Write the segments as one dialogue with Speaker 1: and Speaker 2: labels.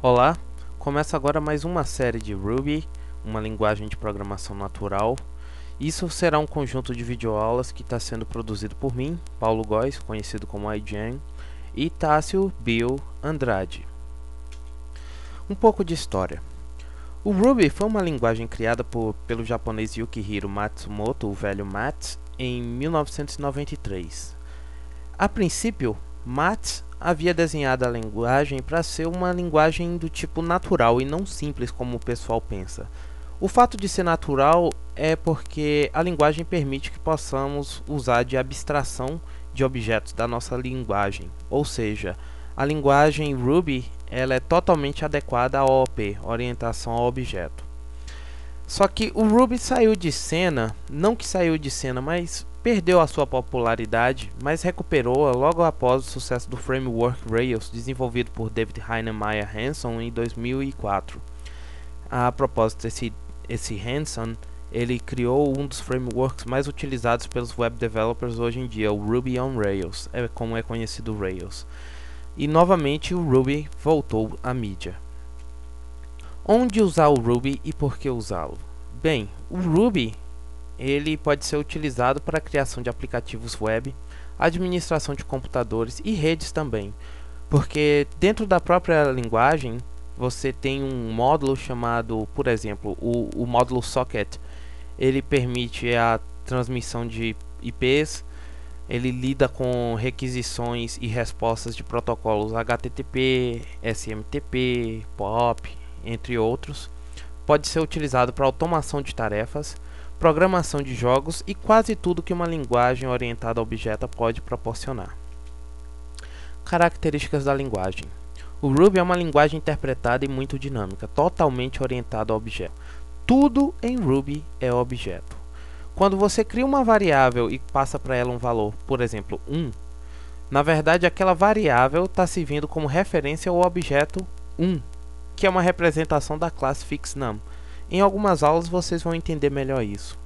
Speaker 1: Olá, começa agora mais uma série de Ruby, uma linguagem de programação natural. Isso será um conjunto de videoaulas que está sendo produzido por mim, Paulo Góes, conhecido como iGen, e Tássio Bill Andrade. Um pouco de história. O Ruby foi uma linguagem criada pelo japonês Yukihiro Matsumoto, o velho Mats, em 1993. A princípio, Mats havia desenhado a linguagem para ser uma linguagem do tipo natural e não simples como o pessoal pensa. O fato de ser natural é porque a linguagem permite que possamos usar de abstração de objetos da nossa linguagem, ou seja, a linguagem Ruby ela é totalmente adequada à OOP, orientação ao objeto. Só que o Ruby saiu de cena, não que saiu de cena, mas perdeu a sua popularidade, mas recuperou-a logo após o sucesso do framework Rails, desenvolvido por David Heinemeier Hansson em 2004. A propósito, esse Hansson, ele criou um dos frameworks mais utilizados pelos web developers hoje em dia, o Ruby on Rails, como é conhecido o Rails. E novamente o Ruby voltou à mídia. Onde usar o Ruby e por que usá-lo? Bem, o Ruby ele pode ser utilizado para a criação de aplicativos web, administração de computadores e redes também, porque dentro da própria linguagem você tem um módulo chamado, por exemplo, o módulo socket. Ele permite a transmissão de IPs, ele lida com requisições e respostas de protocolos HTTP, SMTP, POP, entre outros. Pode ser utilizado para automação de tarefas, programação de jogos e quase tudo que uma linguagem orientada a objeto pode proporcionar. Características da linguagem. O Ruby é uma linguagem interpretada e muito dinâmica, totalmente orientada ao objeto. Tudo em Ruby é objeto. Quando você cria uma variável e passa para ela um valor, por exemplo, 1, na verdade aquela variável está servindo como referência ao objeto 1, que é uma representação da classe fixNum. Em algumas aulas vocês vão entender melhor isso.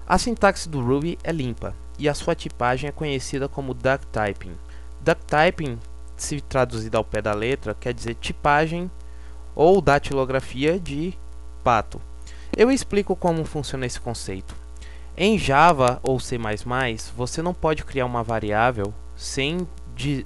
Speaker 1: A sintaxe do Ruby é limpa e a sua tipagem é conhecida como duck typing. Duck typing, se traduzido ao pé da letra, quer dizer tipagem ou datilografia de pato. Eu explico como funciona esse conceito. Em Java ou C++, você não pode criar uma variável sem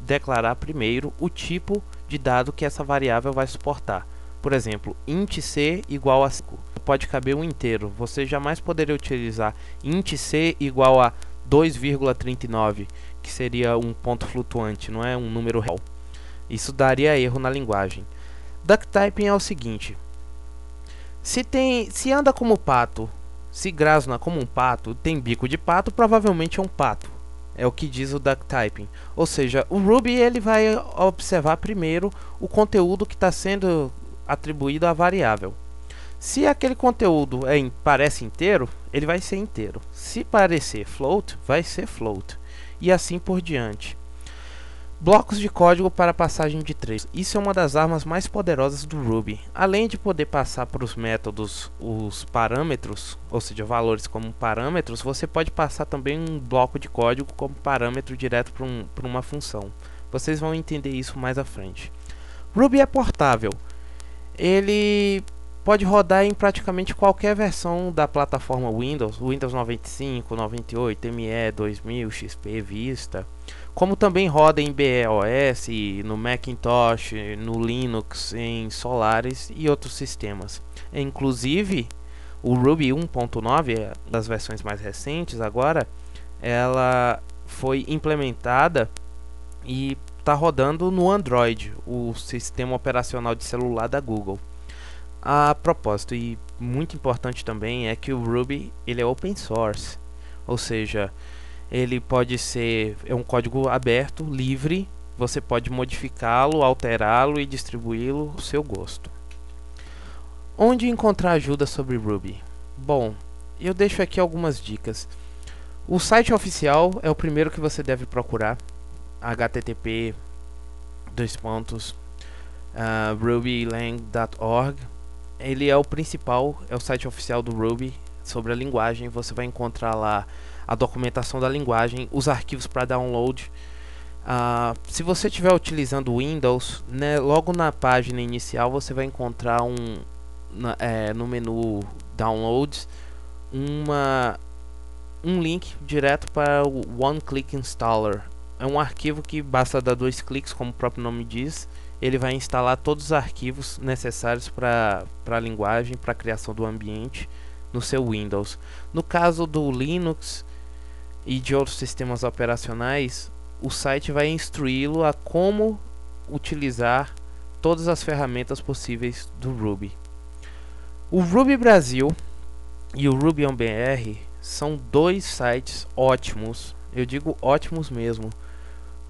Speaker 1: declarar primeiro o tipo de dado que essa variável vai suportar. Por exemplo, int c igual a 5. Pode caber um inteiro. Você jamais poderia utilizar int c igual a 2,39, que seria um ponto flutuante, não é um número real. Isso daria erro na linguagem. Duck typing é o seguinte: se anda como pato, se grasna como um pato, tem bico de pato, provavelmente é um pato. É o que diz o duck typing. Ou seja, o Ruby ele vai observar primeiro o conteúdo que está sendo atribuído à variável. Se aquele conteúdo parece inteiro, ele vai ser inteiro. Se parecer float, vai ser float. E assim por diante. Blocos de código para passagem de texto. Isso é uma das armas mais poderosas do Ruby. Além de poder passar para os métodos os parâmetros, ou seja, valores como parâmetros, você pode passar também um bloco de código como parâmetro direto para uma função. Vocês vão entender isso mais à frente. Ruby é portável. Ele pode rodar em praticamente qualquer versão da plataforma Windows, Windows 95, 98, ME 2000, XP, Vista, como também roda em BeOS, no Macintosh, no Linux, em Solaris e outros sistemas. Inclusive, o Ruby 1.9, das versões mais recentes agora, ela foi implementada e está rodando no Android, o sistema operacional de celular da Google. A propósito, e muito importante também, é que o Ruby ele é open source, ou seja, ele pode ser um código aberto, livre, você pode modificá-lo, alterá-lo e distribuí-lo ao seu gosto. Onde encontrar ajuda sobre Ruby? Bom, eu deixo aqui algumas dicas. O site oficial é o primeiro que você deve procurar, http rubylang.org. Ele é o principal, é o site oficial do Ruby sobre a linguagem. Você vai encontrar lá a documentação da linguagem, os arquivos para download, Se você estiver utilizando o Windows, né, logo na página inicial você vai encontrar no menu Downloads um link direto para o One Click Installer. É um arquivo que basta dar 2 cliques, como o próprio nome diz. Ele vai instalar todos os arquivos necessários para a linguagem, para a criação do ambiente no seu Windows. No caso do Linux e de outros sistemas operacionais, o site vai instruí-lo a como utilizar todas as ferramentas possíveis do Ruby. O Ruby Brasil e o Ruby on BR são dois sites ótimos, eu digo ótimos mesmo,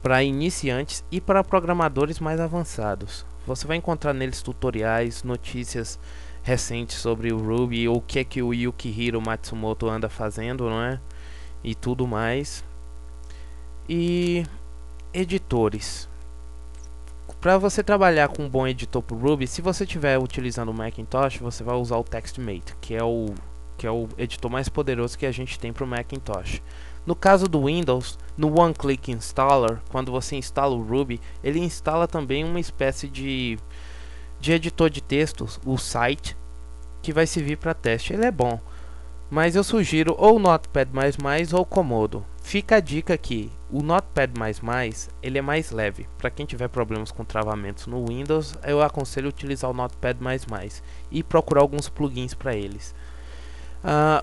Speaker 1: para iniciantes e para programadores mais avançados. Você vai encontrar neles tutoriais, notícias recentes sobre o Ruby, o que é que o Yukihiro Matsumoto anda fazendo, não é? E tudo mais. E editores. Para você trabalhar com um bom editor para o Ruby, se você estiver utilizando o Macintosh, você vai usar o TextMate, que é o editor mais poderoso que a gente tem para o Macintosh. No caso do Windows, no One Click Installer, quando você instala o Ruby, ele instala também uma espécie de editor de textos, o Site, que vai servir para teste. Ele é bom, mas eu sugiro ou o Notepad++ ou o Komodo. Fica a dica aqui, o Notepad++ ele é mais leve. Para quem tiver problemas com travamentos no Windows, eu aconselho utilizar o Notepad++ e procurar alguns plugins para eles.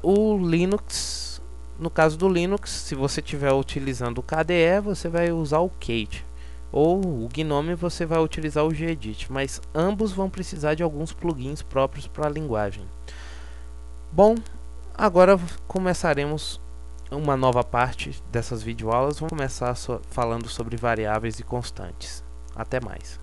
Speaker 1: O Linux, no caso do Linux, se você estiver utilizando o KDE, você vai usar o Kate, ou o GNOME você vai utilizar o Gedit, mas ambos vão precisar de alguns plugins próprios para a linguagem. Bom, agora começaremos uma nova parte dessas videoaulas. Vamos começar falando sobre variáveis e constantes. Até mais.